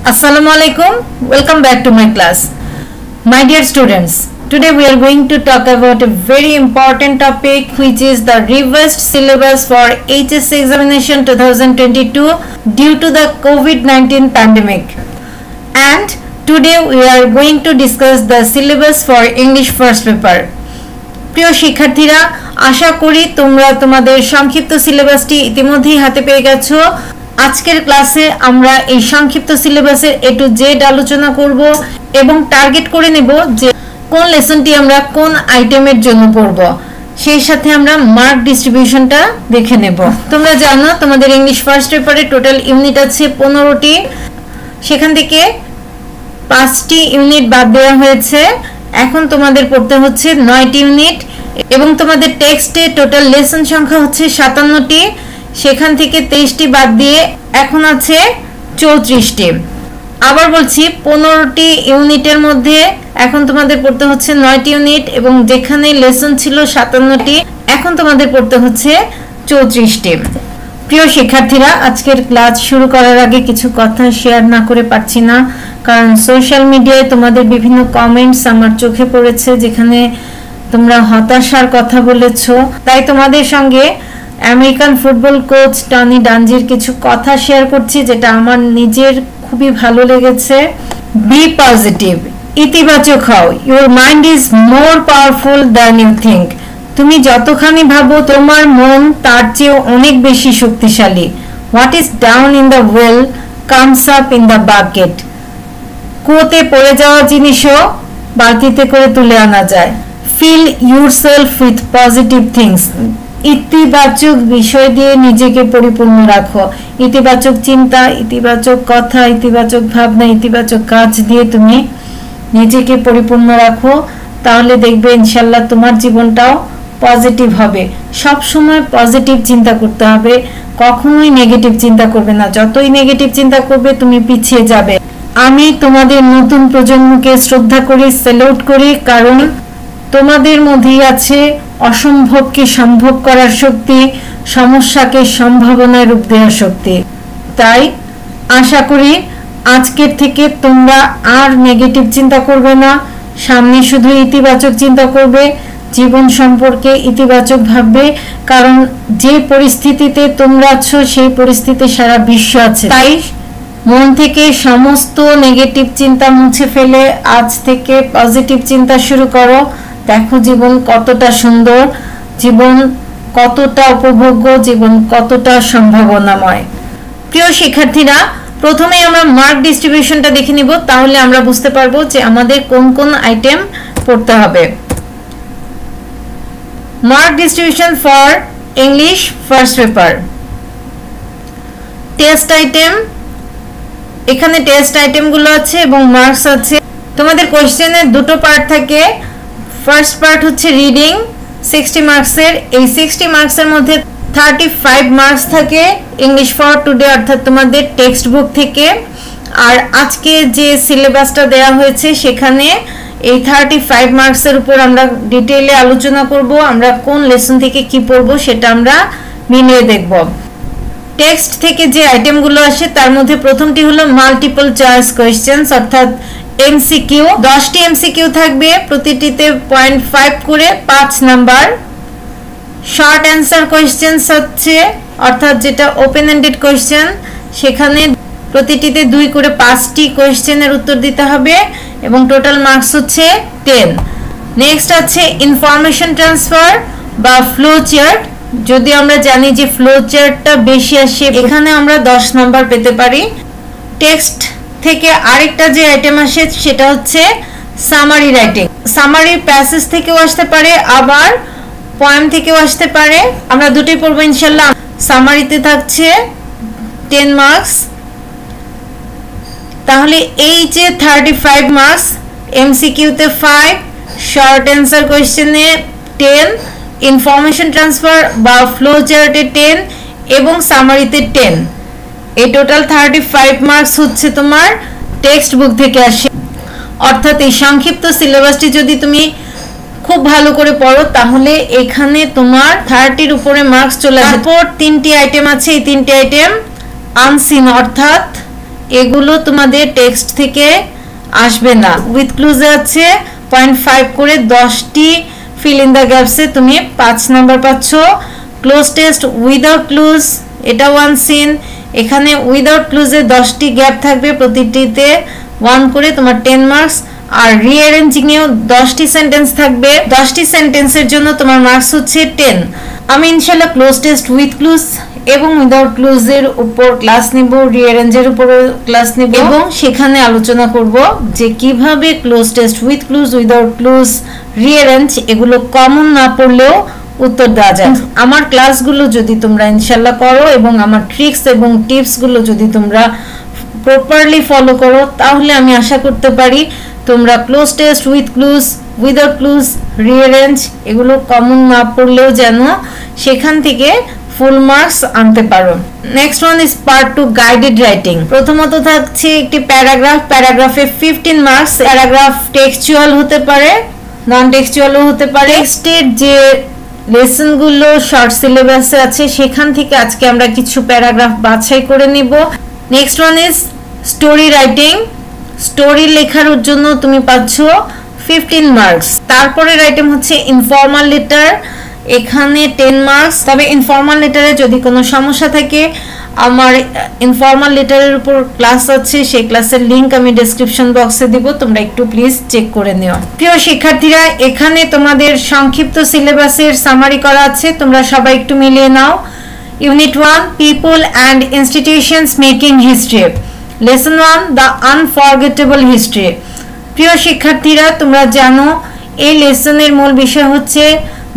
Assalamu alaikum. Welcome back to my class. My dear students, today we are going to talk about a very important topic, which is the revised syllabus for HSC examination 2022 due to the COVID-19 pandemic. And today we are going to discuss the syllabus for English first paper. প্রিয় শিক্ষার্থীরা, আশা করি তোমরা তোমাদের সংক্ষিপ্ত সিলেবাসটি ইতিমধ্যেই হাতে পেয়ে গেছো। আজকের ক্লাসে আমরা এই সংক্ষিপ্ত সিলেবাসের A to Z আলোচনা করব এবং টার্গেট করে নেব যে কোন লেসনটি আমরা কোন আইটেমের জন্য পড়ব। সেই সাথে আমরা মার্ক ডিস্ট্রিবিউশনটা দেখে নেব। তোমরা জানো তোমাদের ইংলিশ ফার্স্ট পেপারে টোটাল ইউনিট আছে 15টি, সেখান থেকে 5টি ইউনিট বাদ দেওয়া হয়েছে। এখন তোমাদের পড়তে হচ্ছে 9টি ইউনিট এবং তোমাদের টেক্সটে টোটাল লেসন সংখ্যা হচ্ছে 57টি, সেখান থেকে 23টি বাদ দিয়ে এখন আছে 34টি। আবার বলছি 15টি ইউনিটের মধ্যে এখন তোমাদের পড়তে হচ্ছে 9টি ইউনিট এবং যেখানে লেসন ছিল 57টি, এখন তোমাদের পড়তে হচ্ছে 34টি। প্রিয় শিক্ষার্থীরা, আজকের ক্লাস শুরু করার আগে কিছু কথা শেয়ার না করে পারছি না, কারণ সোশ্যাল মিডিয়ায় তোমাদের বিভিন্ন কমেন্টস আমার চোখে পড়েছে যেখানে তোমরা হতাশার কথা বলেছো। তাই তোমাদের সঙ্গে আমেরিকান ফুটবল কোচ টনি ডানজির কিছু কথা শেয়ার করছি যেটা আমার নিজের খুবই ভালো লেগেছে। বি পজিটিভ, ইতিবাচক হও। Your mind is more powerful than you think. তুমি যতখানি ভাবো তোমার মন তার চেয়ে অনেক বেশি শক্তিশালী। What is down in the well comes up in the bucket. কুয়োতে পড়ে যাওয়া জিনিসও বালতিতে করে তুলে আনা যায়। Fill yourself with positive things. ইতিবাচক বিষয় দিয়ে নিজেকে পরিপূর্ণ রাখো। ইতিবাচক চিন্তা, ইতিবাচক কথা, ইতিবাচক ভাবনা, ইতিবাচক কাজ দিয়ে তুমি নিজেকে পরিপূর্ণ রাখো, তাহলে দেখবে ইনশাল্লাহ তোমার জীবনটাও পজিটিভ হবে। সব সময় পজিটিভ চিন্তা করতে হবে, কখনোই নেগেটিভ চিন্তা করবে না। যতই নেগেটিভ চিন্তা করবে তুমি পিছিয়ে যাবে। আমি তোমাদের নতুন প্রজন্মকে শ্রদ্ধা করি, স্যালুট করি, কারণ তোমাদের মধ্যেই আছে অসম্ভবকে সম্ভব করার শক্তি, সমস্যাকে সম্ভাবনায় রূপ দেওয়ার শক্তি। তাই আশা করি আজকের থেকে তোমরা আর নেগেটিভ চিন্তা করবে না, সামনে শুধু ইতিবাচক চিন্তা করবে, জীবন সম্পর্কে ইতিবাচক ভাববে, কারণ যে পরিস্থিতিতে তোমরা আছো সেই পরিস্থিতিতে সারা বিশ্ব আছে। তাই মন থেকে সমস্ত নেগেটিভ চিন্তা মুছে ফেলে আজ থেকে পজিটিভ চিন্তা শুরু করো। দেখো জীবন কতটা সুন্দর, জীবন কতটা উপভোগ্য, জীবন কতটা সম্ভাবনাময়। প্রিয় শিক্ষার্থীরা, প্রথমে আমরা মার্ক ডিস্ট্রিবিউশনটা দেখে নিব, তাহলে আমরা বুঝতে পারবো যে আমাদের কোন কোন আইটেম পড়তে হবে। Mark distribution for English first paper. Test item, এখানে টেস্ট আইটেমগুলো আছে এবং মার্কস আছে। তোমাদের কোশ্চেনের দুটো পার্ট থাকে। ফার্স্ট পার্ট হচ্ছে রিডিং 60 মার্কসের। এই 60 মার্কসের মধ্যে 35 মার্কস থাকে ইংলিশ ফর টুডে, অর্থাৎ তোমাদের টেক্সট বুক থেকে। আর আজকে যে সিলেবাসটা দেওয়া হয়েছে সেখানে এই 35 মার্কসের উপর আমরা ডিটেইলে আলোচনা করব। আমরা কোন লেসন থেকে কি পড়বো সেটা আমরা মিলিয়ে দেখব। টেক্সট থেকে যে আইটেমগুলো আসে তার মধ্যে প্রথমটি হলো মাল্টিপল চয়েস কোয়েশ্চেন্স, অর্থাৎ এমসিকিউ। 10টি এমসিকিউ থাকবে, প্রতিটিতে 0.5 করে 5 নাম্বার। শর্ট অ্যান্সার কোয়েশ্চেন্স হচ্ছে, অর্থাৎ যেটা ওপেন এন্ডেড কোয়েশ্চেন, সেখানে প্রতিটিতে 2 করে 5টি কোয়েশ্চেনের উত্তর দিতে হবে এবং টোটাল মার্কস হচ্ছে 10। নেক্সট আছে ইনফরমেশন ট্রান্সফার বা ফ্লো চার্ট। যদি আমরা জানি যে ফ্লো চার্টটা বেশি আসে, এখানে আমরা 10 নাম্বার পেতে পারি। টেক্সট থেকে আরেকটা যে আইটেম আসে সেটা হচ্ছে সামারি রাইটিং। সামারি প্যাসেজ থেকেও আসতে পারে, আবার পয়েম থেকেও আসতে পারে। আমরা দুটোই পড়বো ইনশাল্লাহ। সামারিতে থাকছে 10 মার্কস। তাহলে এই যে 35 মার্কস, এমসিকিউতে 5, শর্ট অ্যান্সার কোয়েশ্চেনে 10, ইনফরমেশন ট্রান্সফার বা ফ্লো চার্টে 10 এবং সামারিতে 10। এই টোটাল 35 মার্কস হচ্ছে তোমার টেক্সট বুক থেকে আসে। অর্থাৎ এই সংক্ষিপ্ত সিলেবাসটি যদি তুমি খুব ভালো করে পড়ো তাহলে এখানে তোমার 30-র উপরে মার্কস চলে আসবে। তারপর 3টি আইটেম আছে। এই 3টি আইটেম আনসিন, অর্থাৎ এগুলো তোমাদের টেক্সট থেকে আসবে না। উইথ ক্লুজে আছে 0.5 করে 10টি ফিল ইন দ্য গ্যাপসে তুমি 5 নাম্বার পাচ্ছ। ক্লোজ টেস্ট উইদাউট ক্লুজ, এটা 1 সিন। এখানে উইদাউট ক্লুজে 10টি গ্যাপ থাকবে, প্রতিটিতে 1 করে, তোমার 10 মার্কস। আর রিঅ্যারেঞ্জিং এও 10টি সেন্টেন্স থাকবে, 10টি সেন্টেন্সের জন্য তোমার মার্কস হচ্ছে 10। আমি ইনশাআল্লাহ ক্লোজ টেস্ট উইথ ক্লুজ এবং উইদাউট ক্লুজের উপর ক্লাস নিব, রিঅ্যারেঞ্জের উপর ক্লাস নিব এবং সেখানে আলোচনা করব যে কিভাবে cloze test with clues, without clues, rearrange এগুলো কমন না পড়লেও উত্তর দেওয়া যায়। আমার ক্লাসগুলো যদি তোমরা ইনশাআল্লাহ করো এবং আমার ট্রিক্স এবং টিপসগুলো যদি তোমরা প্রপারলি ফলো করো, তাহলে আমি আশা করতে পারি তোমরা cloze test with clues, without clues, rearrange এগুলো কমন না পড়লেও যেন সেখান থেকে ফুল মার্কস আনতে পারো। Next one is part 2 guided writing. প্রথমত থাকছে একটি প্যারাগ্রাফ, প্যারাগ্রাফে 15 মার্কস। প্যারাগ্রাফ টেক্সচুয়াল হতে পারে, নন টেক্সচুয়ালও হতে পারে। টেক্সটের যে লেসনগুলো শর্ট সিলেবাসে আছে সেখান থেকে আজকে আমরা কিছু প্যারাগ্রাফ বাছাই করে নিব। Next one is story writing. Story লেখার জন্য তুমি পাচ্ছ 15 মার্কস। তারপরের আইটেম হচ্ছে ইনফর্মাল লেটার, এখানে 10 মার্কস। তবে ইনফর্মাল লেটারে যদি কোনো সমস্যা থাকে, আমার ইনফর্মাল লেটারের উপর ক্লাস আছে, সেই ক্লাসের লিংক আমি ডেসক্রিপশন বক্সে দিব, তোমরা একটু প্লিজ চেক করে নিও। প্রিয় শিক্ষার্থীরা, এখানে তোমাদের সংক্ষিপ্ত সিলেবাসের সামারি করা আছে, তোমরা সবাই একটু মিলিয়ে নাও। Unit 1 people and institutions making history, lesson 1 the unforgettable history. প্রিয় শিক্ষার্থীরা, তোমরা জানো এই লেসনের মূল বিষয় হচ্ছে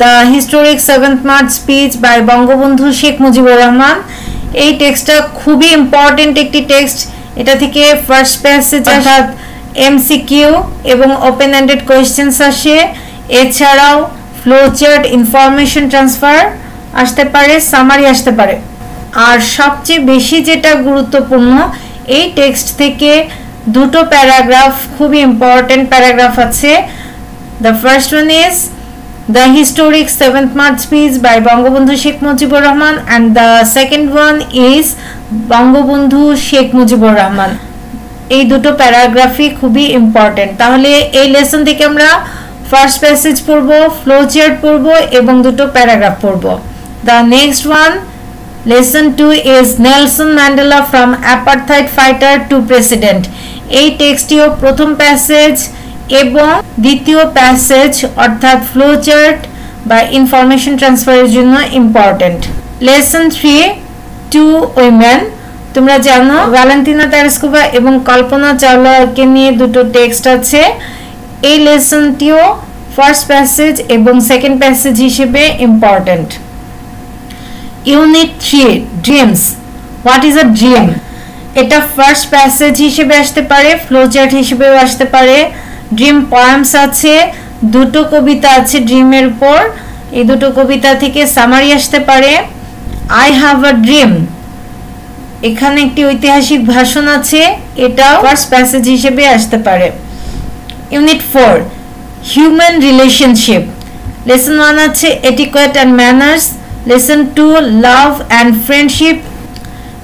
the historic 7th March speech by Bangabandhu Sheikh Mujibur Rahman. এই টেক্সটটা খুবই ইম্পর্টেন্ট একটি টেক্সট। এটা থেকে ফার্স্ট প্যাসেজ অর্থাৎ এমসিকিউ এবং ওপেন এন্ডেড কোয়েশ্চেন্স আসে, এছাড়াও ফ্লো চার্ট, ইনফরমেশন ট্রান্সফার আসতে পারে, সামারি আসতে পারে। আর সবচেয়ে বেশি যেটা গুরুত্বপূর্ণ, এই টেক্সট থেকে দুটো প্যারাগ্রাফ খুবই ইম্পর্টেন্ট প্যারাগ্রাফ আছে। The first one is the historic 7th March speech by Bangabandhu Sheikh Mujibur Rahman and the second one is Bangabandhu Sheikh Mujibur Rahman. এই দুটো প্যারাগ্রাফই খুবই ইম্পর্টেন্ট। তাহলে এই লেসন থেকে আমরা ফার্স্ট প্যাসেজ পড়ব, ফ্লো চার্ট পড়ব এবং দুটো প্যারাগ্রাফ পড়ব। The next one, lesson 2 is Nelson Mandela from apartheid fighter to president. এই টেক্সটিও প্রথম প্যাসেজ এবং দ্বিতীয় প্যাসেজ অর্থাৎ ফ্লো চার্ট বা ইনফরমেশন ট্রান্সফারের জন্য ইম্পর্টেন্ট। লেসন 3 টু উইমেন, তোমরা জানো ভ্যালেন্টিনা তারাস্কোভা এবং কল্পনা চাওলাকে নিয়ে দুটো টেক্সট আছে। এই লেসনটিও ফার্স্ট প্যাসেজ এবং সেকেন্ড প্যাসেজ হিসেবে important. Unit 3 dreams, what is a dream, এটা ফার্স্ট প্যাসেজ হিসেবে আসতে পারে, ফ্লো চার্ট হিসেবেও আসতে পারে। ড্রিম পয়েমস আছে, দুটো কবিতা আছে ড্রিমের উপর, এই দুটো কবিতা থেকে সামারি আসতে পারে। আই হ্যাভ আ ড্রিম, এখানে একটি ঐতিহাসিক ভাষণ আছে, এটা ফার্স্ট প্যাসেজ হিসেবে আসতে পারে। ইউনিট 4 হিউম্যান রিলেশনশিপ, লেসন 1 আছে etiquette and manners, lesson 2 love and friendship,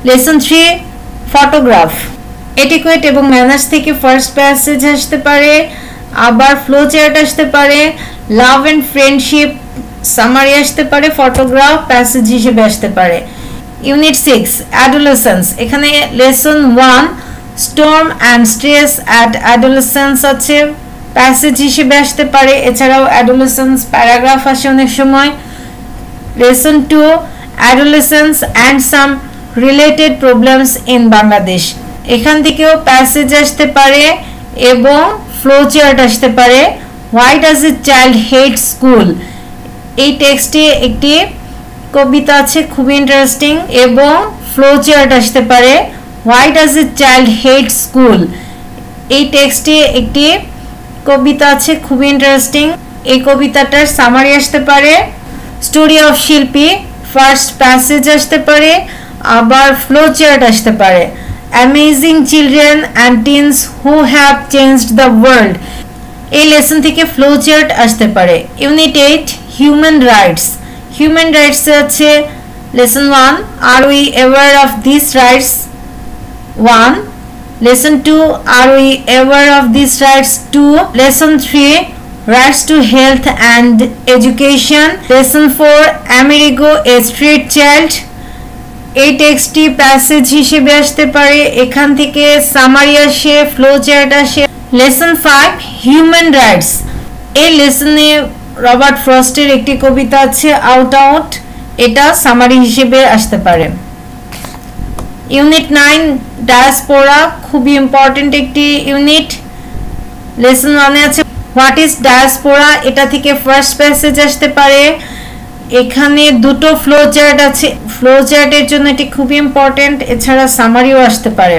lesson 3 photograph. Etiquette এবং ম্যানার্স থেকে ফার্স্ট প্যাসেজ আসতে পারে, আবার ফ্লো চার্ট আসতে পারে, লাভ এন্ড ফ্রেন্ডশিপ সামারি আসতে পারে, ফটোগ্রাফ প্যাসেজ হিসেবে আসতে পারে। ইউনিট 6 অ্যাডোলেসেন্স, এখানে lesson 1 Sturm and stress at adolescence আছে, প্যাসেজ হিসেবে আসতে পারে। এছাড়াও অ্যাডোলেসেন্স প্যারাগ্রাফ আসে অনেক সময়। Lesson 2 adolescence and some related problems in Bangladesh, এখান থেকেও প্যাসেজ আসতে পারে এবং ফ্লো চার্ট আসতে পারে। Why does a child hate school, এই টেক্সটে একটি কবিতা আছে খুবই ইন্টারেস্টিং এবং ফ্লো চার্ট আসতে পারে। Why does a child hate school, এই টেক্সটে একটি কবিতা আছে খুবই ইন্টারেস্টিং, এই কবিতাটার সামারি আসতে পারে। Story of Shilpi first passage আসতে পারে, আবার ফ্লো চার্ট আসতে পারে। Amazing children and teens who have changed the world, এই লেসন থেকে ফ্লো চার্ট আসতে পারে। Unit 8 human rights, human rights আছে lesson 1 are we aware of this rights 1, Lesson 2, are we aware of these rights? 2. Lesson 3, rights to health and education. Lesson 4, Amerigo, a street child. এই টেক্সটটি passage হিসেবে আসতে পারে, এখান থেকে summary আসে, flow chart আসে। Lesson 5, human rights. এই লেসনে Robert ফ্রস্টের একটি কবিতা আছে আউট আউট, এটা সামারি হিসেবে আসতে পারে। ইউনিট 9, ডায়াসপোরা, খুবই ইম্পর্টেন্ট একটি ইউনিট। লেসন 1 এ আছে হোয়াট ইজ ডায়াসপোরা, এটা থেকে ফার্স্ট প্যাসেজ আসতে পারে। এখানে দুটো ফ্লো চার্ট আছে, ফ্লো চার্টের জন্য এটি খুবই ইম্পর্টেন্ট, এছাড়া সামারিও আসতে পারে।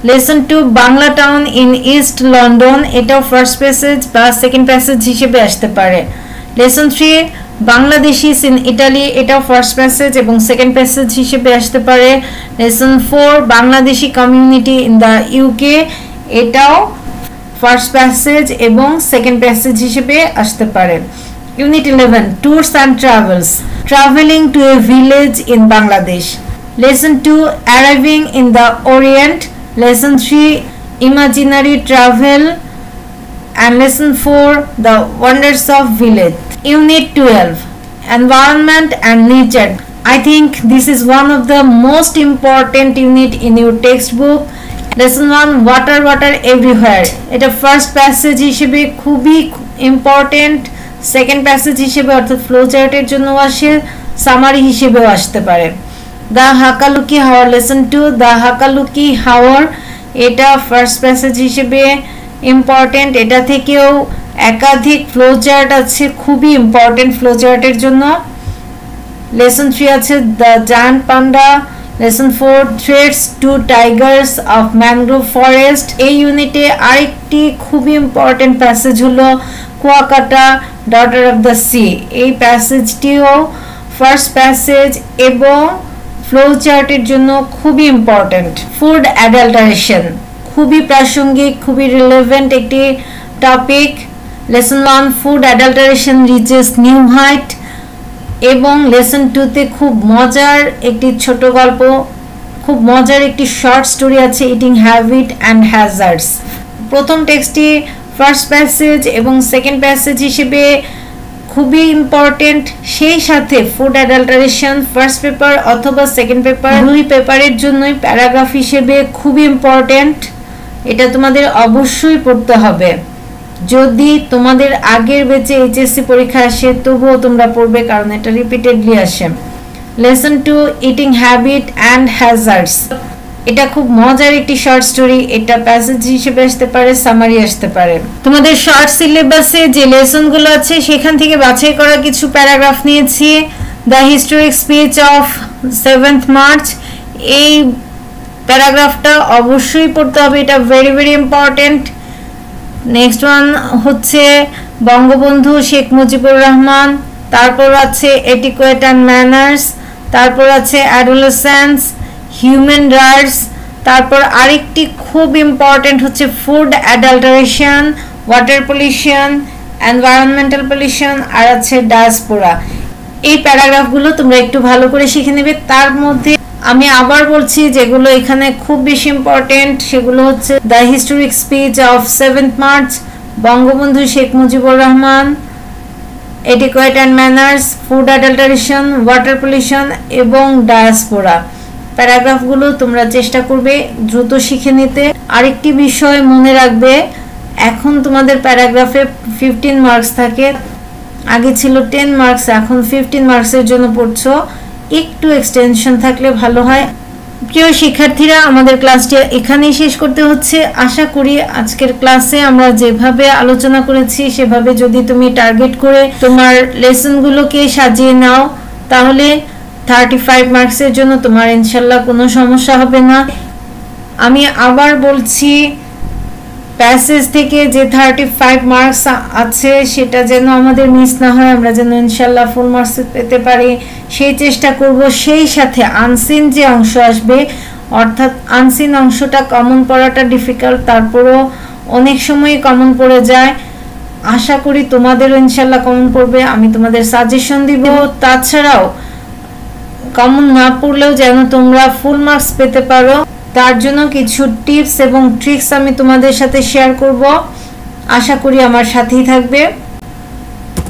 Lesson 2, Bangla town in east London, এটাও ফার্স্ট প্যাসেজ বা সেকেন্ড প্যাসেজ হিসেবে আসতে পারে। লেসন 3, বাংলাদেশিস ইন ইটালি, এটাও ফার্স্ট প্যাসেজ এবং সেকেন্ড প্যাসেজ হিসেবে আসতে পারে। Lesson 4, Bangladeshi community in the UK, এটাও ফার্স্ট প্যাসেজ এবং সেকেন্ড প্যাসেজ হিসেবে আসতে পারে। Unit 11, tours and travels, traveling to a village in Bangladesh. Lesson 2, arriving in the Orient. Lesson 3, imaginary travel. And lesson 4, the wonders of village. Unit 12, environment and nature. I think this is one of the most important unit in your textbook. Lesson 1, water water everywhere. এটা first passage হিসেবে খুবই important, second passage হিসেবে অর্থাৎ flow চার্টের জন্য আসে, summary হিসেবেও আসতে পারে। দ্য হাকালুকি হাওয়ার, লেসন 2, দ্য হাকালুকি হাওয়ার, এটা ফার্স্ট প্যাসেজ হিসেবে ইম্পর্টেন্ট, এটা থেকেও একাধিক ফ্লো চার্ট আছে, খুবই ইম্পর্টেন্ট ফ্লো চার্টের জন্য। লেসন 3 আছে the giant panda. Lesson 4, threats two Tigers of mangrove forest. এই ইউনিটে আরেকটি খুবই ইম্পর্টেন্ট প্যাসেজ হলো Kuakata, daughter of the sea. এই প্যাসেজটিও ফার্স্ট প্যাসেজ এবং ফ্লো চার্টের জন্য খুবই ইম্পর্টেন্ট। ফুড অ্যাডাল্টারেশন, খুবই প্রাসঙ্গিক, খুবই রিলেভেন্ট একটি topic. Lesson 1, food adulteration reaches new height. এবং লেসন 2তে খুব মজার একটি ছোট গল্প, খুব মজার একটি শর্ট স্টোরি আছে, ইটিং হ্যাবিট অ্যান্ড হ্যাজার্ডস। প্রথম টেক্সটটি ফার্স্ট প্যাসেজ এবং সেকেন্ড প্যাসেজ হিসেবে খুবই ইম্পর্টেন্ট, সেই সাথে ফুড অ্যাডাল্টারেশন ফার্স্ট পেপার অথবা সেকেন্ড পেপার, দুই পেপারের জন্যই প্যারাগ্রাফ হিসেবে খুবই ইম্পর্টেন্ট, এটা তোমাদের অবশ্যই পড়তে হবে। যদি তোমাদের আগের ব্যাচে এইচএসসি পরীক্ষা আসে তবুও তোমরা পড়বে, কারণ এটা রিপিটেডলি আসে। Lesson 2, eating habit and hazards, এটা খুব মজার একটি শর্ট স্টোরি, এটা প্যাসেজ হিসেবে আসতে পারে, সামারি আসতে পারে। তোমাদের শর্ট সিলেবাসে যে লেসনগুলো আছে সেখান থেকে বাছাই করা কিছু প্যারাগ্রাফ নিয়েছি। The historic speech of 7th March, এই প্যারাগ্রাফটা অবশ্যই পড়তে হবে, এটা very very important. Next one হচ্ছে বঙ্গবন্ধু শেখ মুজিবুর রহমান, তারপর আছে এটিকুয়েট অ্যান্ড ম্যানার্স, তারপর আছে অ্যাডোলেসেন্স, হিউম্যান রাইটস, তারপর আরেকটি খুব ইম্পর্টেন্ট হচ্ছে food adulteration, water pollution, environmental pollution, আর আছে ডায়াসপোরা। এই প্যারাগ্রাফগুলো তোমরা একটু ভালো করে শিখে নেবে। তার মধ্যে আমি আবার বলছি যেগুলো এখানে খুব বেশি ইম্পর্টেন্ট সেগুলো হচ্ছে the historic speech of 7th March, Bangabandhu Sheikh Mujibur Rahman, etiquette and manners, food adulteration, water pollution এবং ডায়াসপোরা। প্যারাগ্রাফগুলো তোমরা চেষ্টা করবে দ্রুত শিখে নিতে। আরেকটি বিষয় মনে রাখবে, এখন তোমাদের প্যারাগ্রাফে 15 মার্কস থাকে, আগে ছিল 10 মার্কস, এখন 15 মার্কসের জন্য পড়ছো, একটু এক্সটেনশন থাকলে ভালো হয়। প্রিয় শিক্ষার্থীরা, আমাদের ক্লাসটি এখানেই শেষ করতে হচ্ছে। আশা করি আজকের ক্লাসে আমরা যেভাবে আলোচনা করেছি সেভাবে যদি তুমি টার্গেট করে তোমার লেসনগুলোকে সাজিয়ে নাও তাহলে 35 মার্কসের জন্য তোমার ইনশাল্লাহ কোনো সমস্যা হবে না। আমি আবার বলছি, প্যাসেজ থেকে যে 35 মার্কস আছে সেটা যেন আমাদের মিস না হয়, আমরা যেন ইনশাল্লাহ ফুল মার্কস পেতে পারি সেই চেষ্টা করব। সেই সাথে আনসিন যে অংশ আসবে, অর্থাৎ আনসিন অংশটা কমন পড়াটা ডিফিকাল্ট, তারপরও অনেক সময় কমন পড়ে যায়। আশা করি তোমাদেরও ইনশাল্লাহ কমন পড়বে, আমি তোমাদের সাজেশন দিব। তাছাড়াও কমন না পড়লেও যেন তোমরা ফুল মার্কস পেতে পারো তার জন্য কিছু টিপস এবং ট্রিক্স আমি তোমাদের সাথে শেয়ার করব। আশা করি আমার সাথেই থাকবে।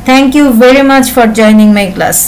Thank you very much for joining my class.